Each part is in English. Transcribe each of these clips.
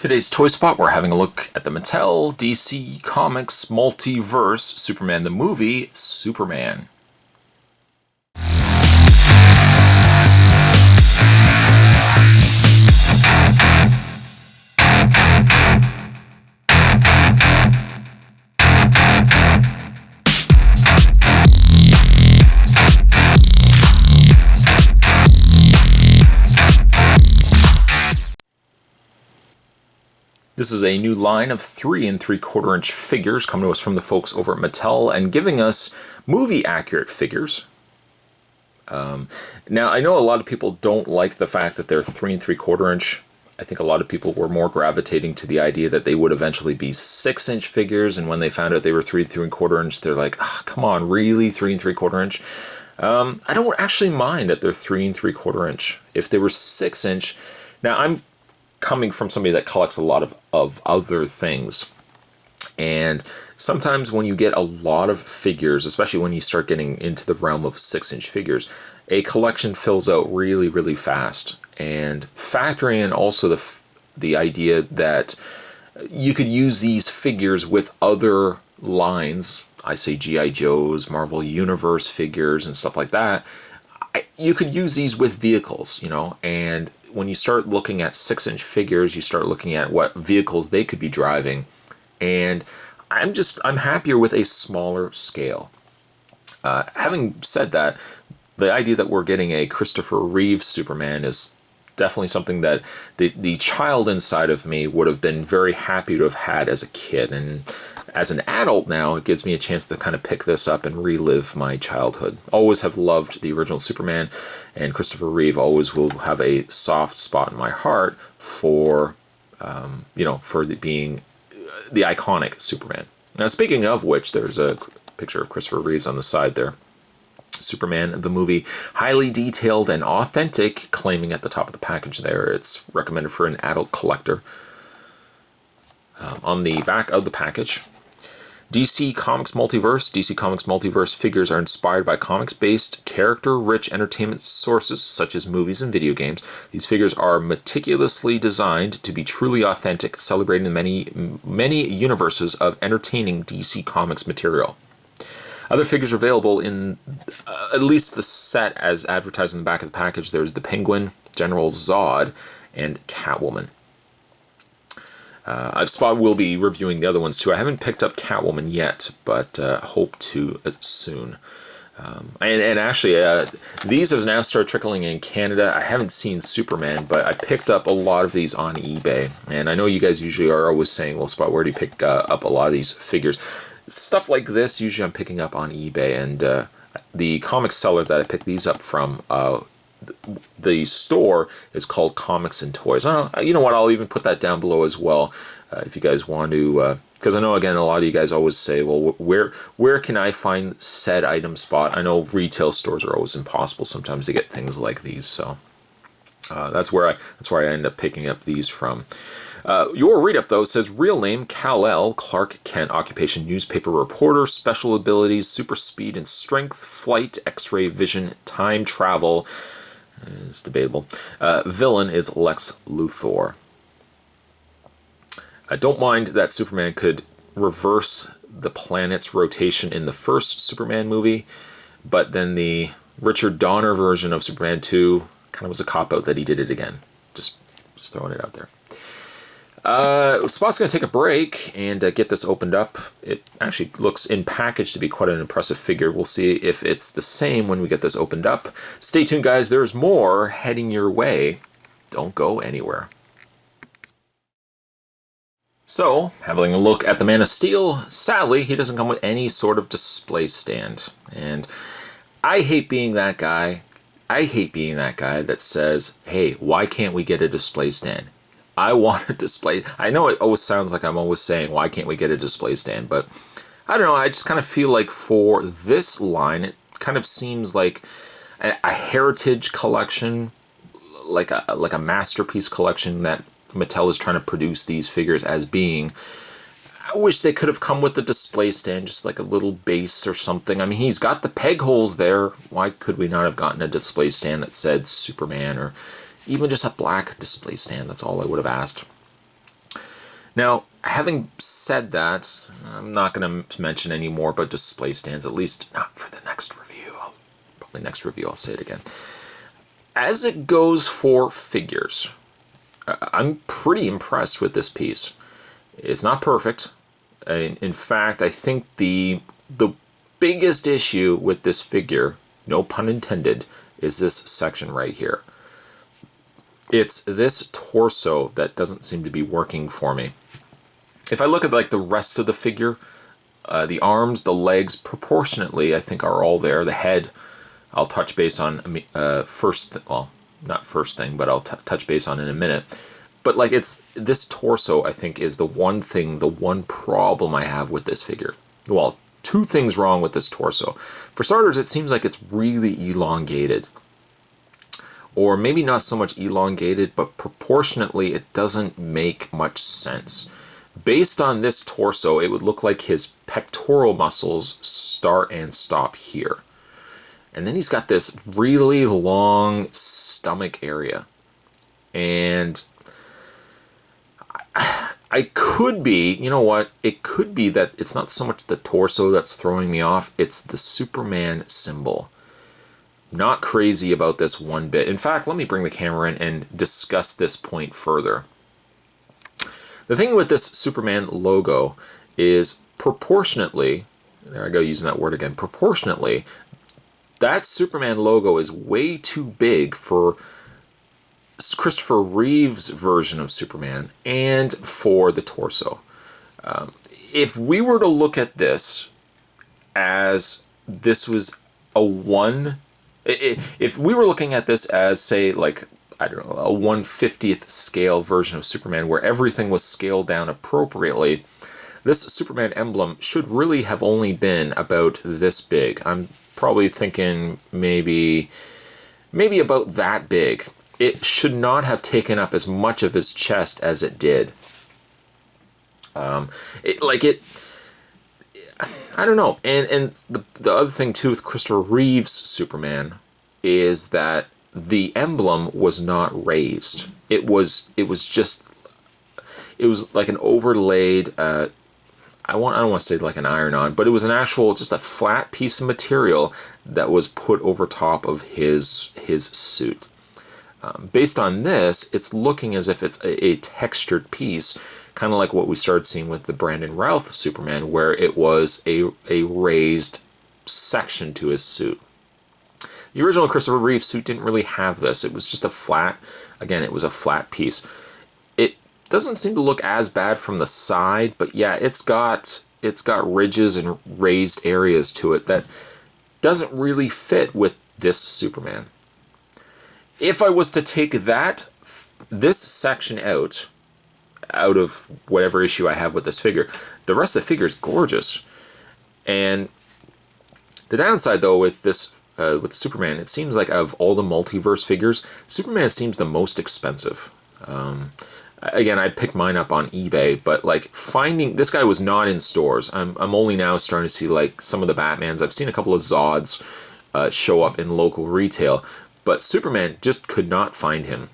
Today's Toy Spot, we're having a look at the Mattel DC Comics Multiverse Superman the movie, Superman. This is a new line of 3 3/4 inch figures coming to us from the folks over at Mattel and giving us movie accurate figures. Now I know a lot of people don't like the fact that they're 3 3/4 inch. I think a lot of people were more gravitating to the idea that they would eventually be 6-inch figures, and when they found out they were 3 3/4 inch, they're like, oh, come on, really, 3 3/4 inch? I don't actually mind that they're 3 3/4 inch. If they were 6-inch, now I'm coming from somebody that collects a lot of other things, and sometimes when you get a lot of figures, especially when you start getting into the realm of 6-inch figures, a collection fills out really, really fast. And factoring in also the idea that you could use these figures with other lines, I say G.I. Joes, Marvel Universe figures and stuff like that, you could use these with vehicles, you know. And when you start looking at 6-inch figures, you start looking at what vehicles they could be driving, and I'm happier with a smaller scale. Having said that, the idea that we're getting a Christopher Reeve Superman is definitely something that the child inside of me would have been very happy to have had as a kid, and as an adult now, it gives me a chance to kind of pick this up and relive my childhood. Always have loved the original Superman, and Christopher Reeve always will have a soft spot in my heart for, being the iconic Superman. Now, speaking of which, there's a picture of Christopher Reeves on the side there. Superman, the movie, highly detailed and authentic, claiming at the top of the package there. It's recommended for an adult collector. On the back of the package, DC Comics Multiverse figures are inspired by comics-based, character-rich entertainment sources such as movies and video games. These figures are meticulously designed to be truly authentic, celebrating the many universes of entertaining DC Comics material. Other figures are available in at least the set as advertised in the back of the package. There's the Penguin, General Zod, and Catwoman. Spot will be reviewing the other ones too. I haven't picked up Catwoman yet, but hope to soon. And actually, these have now started trickling in Canada. I haven't seen Superman, but I picked up a lot of these on eBay. And I know you guys usually are always saying, well, Spot, where do you pick up a lot of these figures? Stuff like this, usually I'm picking up on eBay. And the comic seller that I picked these up from, the store is called Comics and Toys. You know what? I'll even put that down below as well if you guys want to. Because I know, again, a lot of you guys always say, well, where can I find said item, Spot? I know retail stores are always impossible sometimes to get things like these. So that's where I end up picking up these from. Your read-up, though, says real name, Kal-El, Clark Kent, occupation, newspaper reporter, special abilities, super speed and strength, flight, x-ray vision, time travel. It's debatable. Villain is Lex Luthor. I don't mind that Superman could reverse the planet's rotation in the first Superman movie, but then the Richard Donner version of Superman 2 kind of was a cop-out that he did it again. Just throwing it out there. Spot's going to take a break and get this opened up. It actually looks in package to be quite an impressive figure. We'll see if it's the same when we get this opened up. Stay tuned, guys. There's more heading your way. Don't go anywhere. So, having a look at the Man of Steel, sadly, he doesn't come with any sort of display stand. And I hate being that guy. I hate being that guy that says, hey, why can't we get a display stand? I want a display. I know it always sounds like I'm always saying, why can't we get a display stand? But I don't know. I just kind of feel like for this line, it kind of seems like a heritage collection, like a masterpiece collection that Mattel is trying to produce these figures as being. I wish they could have come with a display stand, just like a little base or something. I mean, he's got the peg holes there. Why could we not have gotten a display stand that said Superman, or even just a black display stand? That's all I would have asked. Now, having said that, I'm not going to mention any more about display stands, at least not for the next review. Probably next review I'll say it again. As it goes for figures, I'm pretty impressed with this piece. It's not perfect. In fact, I think the biggest issue with this figure, no pun intended, is this section right here. It's this torso that doesn't seem to be working for me. If I look at like the rest of the figure, the arms, the legs, proportionately, I think are all there. The head, I'll touch base on well, not first thing, but I'll touch base on in a minute. But like it's this torso, I think, is the one thing, the one problem I have with this figure. Well, two things wrong with this torso. For starters, it seems like it's really elongated. Or maybe not so much elongated, but proportionately it doesn't make much sense. Based on this torso, it would look like his pectoral muscles start and stop here. And then he's got this really long stomach area. And I could be, you know what, it could be that it's not so much the torso that's throwing me off, it's the Superman symbol. Not crazy about this one bit. In fact, let me bring the camera in and discuss this point further. The thing with this Superman logo is proportionately, there I go using that word again, proportionately, that Superman logo is way too big for Christopher Reeve's version of Superman and for the torso. If we were to look at this as this was a one, if we were looking at this as, say, like, I don't know, a 1/50th scale version of Superman where everything was scaled down appropriately, this Superman emblem should really have only been about this big. I'm probably thinking maybe about that big. It should not have taken up as much of his chest as it did. I don't know. And the other thing too with Christopher Reeve's Superman is that the emblem was not raised. It was like an overlaid, I don't want to say like an iron-on, but it was an actual, just a flat piece of material that was put over top of his suit. Based on this, it's looking as if it's a textured piece, kind of like what we started seeing with the Brandon Routh Superman, where it was a raised section to his suit. The original Christopher Reeve suit didn't really have this. It was just a flat, again, it was a flat piece. It doesn't seem to look as bad from the side, but yeah, it's got ridges and raised areas to it that doesn't really fit with this Superman. If I was to take this section out of whatever issue I have with this figure, the rest of the figure is gorgeous. And the downside, though, with this, with Superman, it seems like of all the multiverse figures, Superman seems the most expensive. Again, I picked mine up on eBay, but like finding this guy was not in stores. I'm only now starting to see like some of the Batmans. I've seen a couple of Zods show up in local retail, but Superman just could not find him.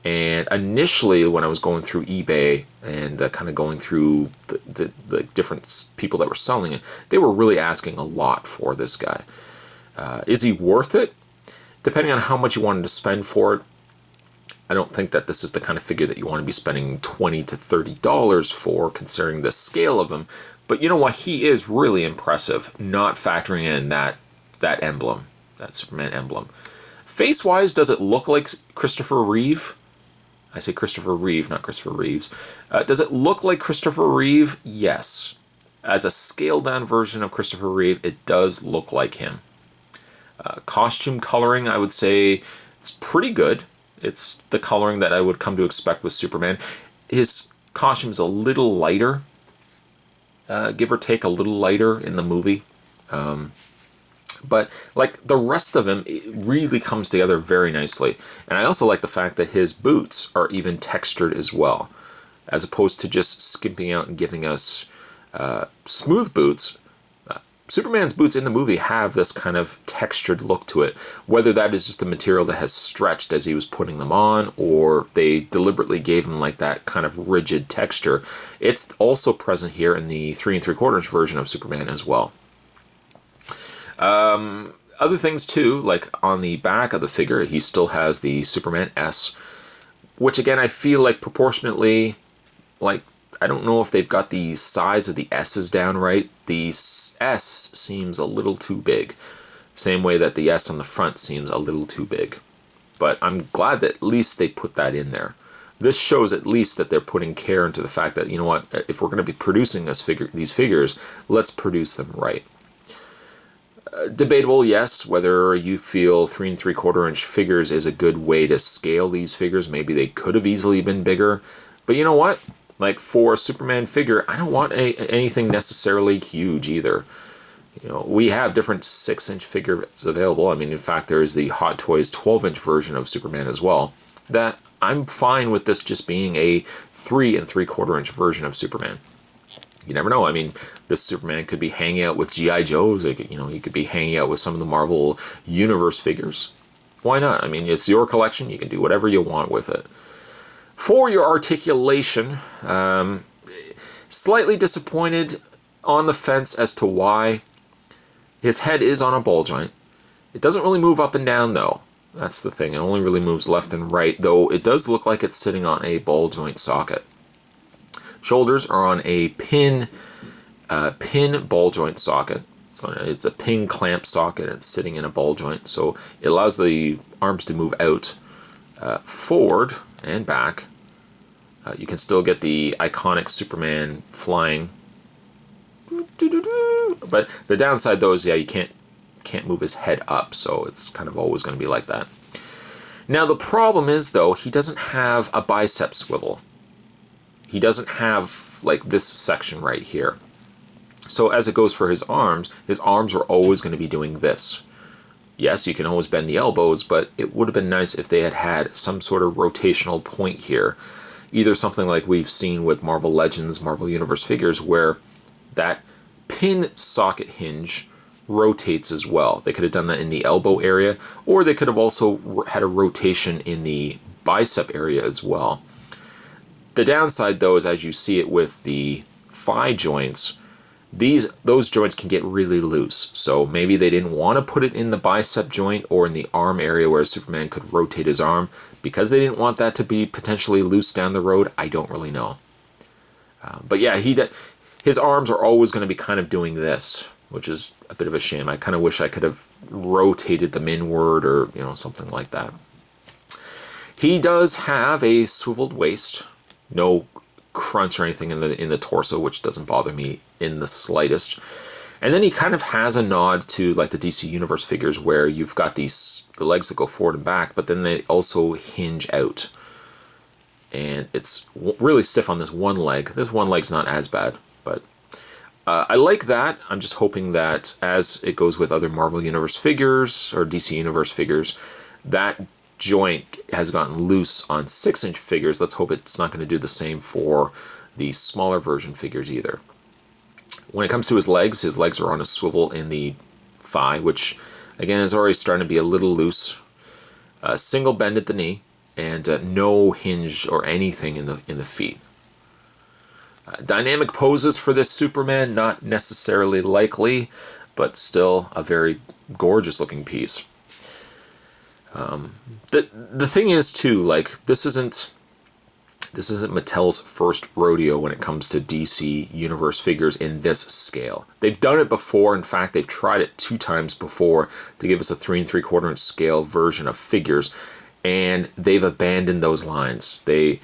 And initially, when I was going through eBay and kind of going through the different people that were selling it, they were really asking a lot for this guy. Is he worth it? Depending on how much you wanted to spend for it, I don't think that this is the kind of figure that you want to be spending $20 to $30 for, considering the scale of him. But you know what? He is really impressive, not factoring in that emblem, that Superman emblem. Face-wise, does it look like Christopher Reeve? I say Christopher Reeve, not Christopher Reeves. Does it look like Christopher Reeve? Yes. As a scaled-down version of Christopher Reeve, it does look like him. Costume coloring, I would say, it's pretty good. It's the coloring that I would come to expect with Superman. His costume is a little lighter, give or take a little lighter in the movie. But like the rest of him, it really comes together very nicely. And I also like the fact that his boots are even textured as well, as opposed to just skimping out and giving us smooth boots. Superman's boots in the movie have this kind of textured look to it. Whether that is just the material that has stretched as he was putting them on, or they deliberately gave him like that kind of rigid texture, it's also present here in the 3 3/4 inch version of Superman as well. Other things too, like on the back of the figure, he still has the Superman S, which again, I feel like proportionately, like, I don't know if they've got the size of the S's down right. The S seems a little too big. Same way that the S on the front seems a little too big. But I'm glad that at least they put that in there. This shows at least that they're putting care into the fact that, you know what, if we're going to be producing these figures, let's produce them right. Debatable, yes, whether you feel 3 3/4 inch figures is a good way to scale these figures. Maybe they could have easily been bigger. But you know what? Like, for a Superman figure, I don't want anything necessarily huge either. You know, we have different 6-inch figures available. I mean, in fact, there is the Hot Toys 12-inch version of Superman as well. That I'm fine with this just being a 3 3/4 inch version of Superman. You never know. I mean, this Superman could be hanging out with G.I. Joes. You know, he could be hanging out with some of the Marvel Universe figures. Why not? I mean, it's your collection. You can do whatever you want with it. For your articulation, slightly disappointed, on the fence as to why. His head is on a ball joint. It doesn't really move up and down, though. That's the thing. It only really moves left and right, though it does look like it's sitting on a ball joint socket. Shoulders are on a pin ball joint socket. So it's a pin clamp socket. It's sitting in a ball joint, so it allows the arms to move out, forward and back. You can still get the iconic Superman flying. But the downside, though, is, yeah, you can't move his head up, so it's kind of always going to be like that. Now, the problem is, though, he doesn't have a bicep swivel. He doesn't have, like, this section right here. So as it goes for his arms are always going to be doing this. Yes, you can always bend the elbows, but it would have been nice if they had some sort of rotational point here. Either something like we've seen with Marvel Legends, Marvel Universe figures, where that pin socket hinge rotates as well. They could have done that in the elbow area, or they could have also had a rotation in the bicep area as well. The downside, though, is as you see it with the thigh joints, those joints can get really loose. So maybe they didn't want to put it in the bicep joint or in the arm area where Superman could rotate his arm. Because they didn't want that to be potentially loose down the road, I don't really know. But yeah, his arms are always going to be kind of doing this, which is a bit of a shame. I kind of wish I could have rotated them inward or, you know, something like that. He does have a swiveled waist. No crunch or anything in the torso, which doesn't bother me in the slightest. And then he kind of has a nod to, like, the DC Universe figures, where you've got the legs that go forward and back, but then they also hinge out. And it's really stiff on this one leg. This one leg's not as bad, but I like that. I'm just hoping that as it goes with other Marvel Universe figures or DC Universe figures, that joint has gotten loose on 6-inch figures. Let's hope it's not going to do the same for the smaller version figures either. When it comes to his legs are on a swivel in the thigh, which again is already starting to be a little loose. Single bend at the knee, and no hinge or anything in the feet. Dynamic poses for this Superman, not necessarily likely, but still a very gorgeous looking piece. The thing is too, like, this isn't Mattel's first rodeo when it comes to DC Universe figures in this scale. They've done it before. In fact, they've tried it 2 times before to give us a 3 3/4 inch scale version of figures, and they've abandoned those lines. They,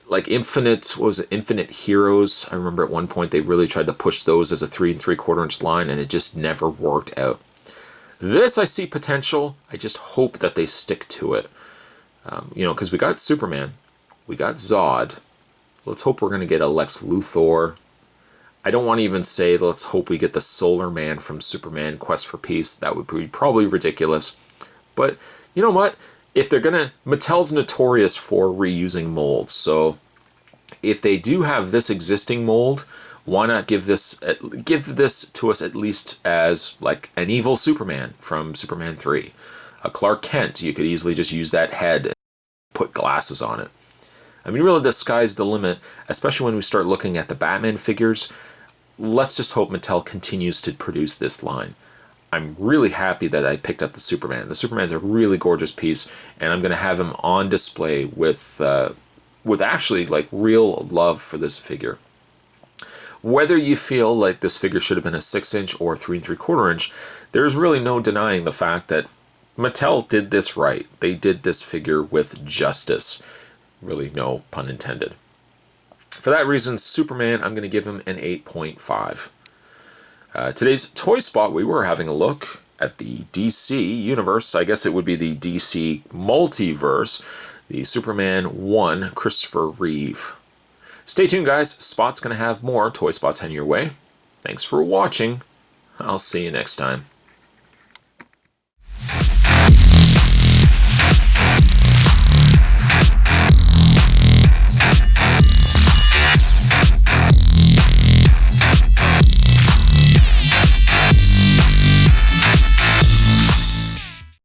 like, Infinite Heroes, I remember at one point they really tried to push those as a 3 3/4 inch line, and it just never worked out. This, I see potential. I just hope that they stick to it. You know, because we got Superman. We got Zod. Let's hope we're going to get a Lex Luthor. I don't want to even say let's hope we get the Solar Man from Superman Quest for Peace. That would be probably ridiculous. But you know what? If they're going to... Mattel's notorious for reusing molds. So if they do have this existing mold, Why not give this to us at least as like an evil Superman from Superman 3? A Clark Kent, you could easily just use that head and put glasses on it. I mean, really, the sky's the limit, especially when we start looking at the Batman figures. Let's just hope Mattel continues to produce this line. I'm really happy that I picked up the Superman. The Superman's a really gorgeous piece, and I'm going to have him on display with actually like real love for this figure. Whether you feel like this figure should have been a 6-inch or 3 3/4 inch, there's really no denying the fact that Mattel did this right. They did this figure with justice. Really, no pun intended. For that reason, Superman, I'm going to give him an 8.5. Today's toy spot, we were having a look at the DC universe. I guess it would be the DC Multiverse, the Superman 1 Christopher Reeve. Stay tuned, guys. Spot's going to have more toy spots heading your way. Thanks for watching. I'll see you next time.